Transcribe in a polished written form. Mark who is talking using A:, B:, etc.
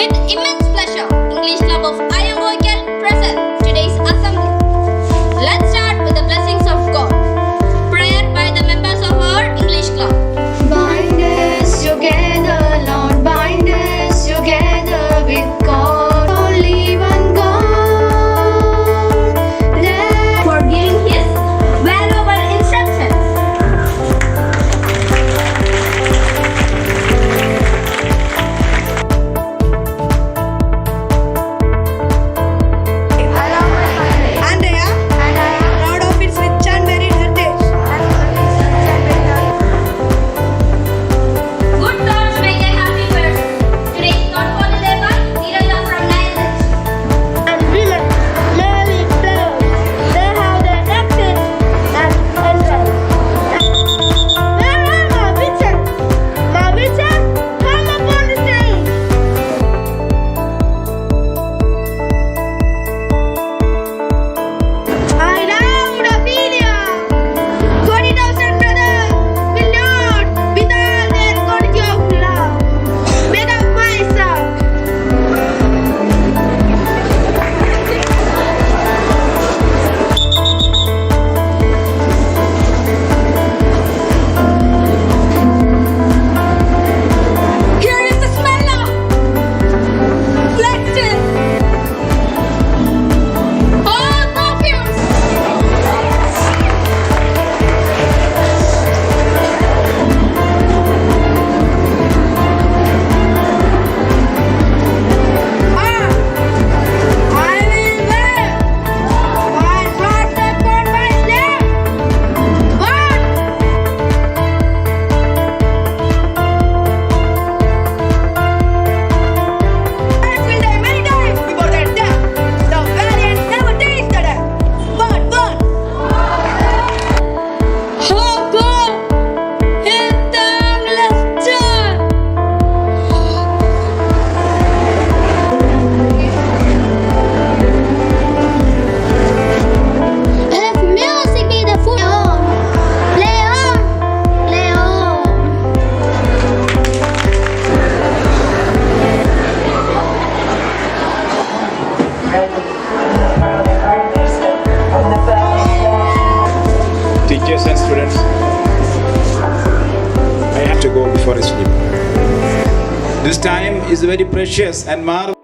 A: With immense pleasure, English Club of Ayyankoickal presents today's assembly. Let's start with the blessings of God. Prayer by the members of our English Club.
B: Bind us together, Lord, bind us together with God, only one God.
A: For giving his valuable instructions.
C: And I am proud of its rich and varied heritage.
A: Good thoughts make a happy person. Today's thought for the day by Niraja from 9th.
D: And women, merely flowers, they have their exit and entrance. Where are my witches? My witches, come upon the stage. I loved Ophelia. 20,000 brothers will not without their quantity of love. Make up myself.
A: Here is the smell of lettuce. All perfumes.
D: I will wear my heart upon my sleeve. What? I will die many times before that death. The valiant never taste the death. But
A: Hope in timeless joy.
D: if music be the food, play on, play on.
E: Teachers and students, I have to go before I sleep. This time is very precious and marvelous.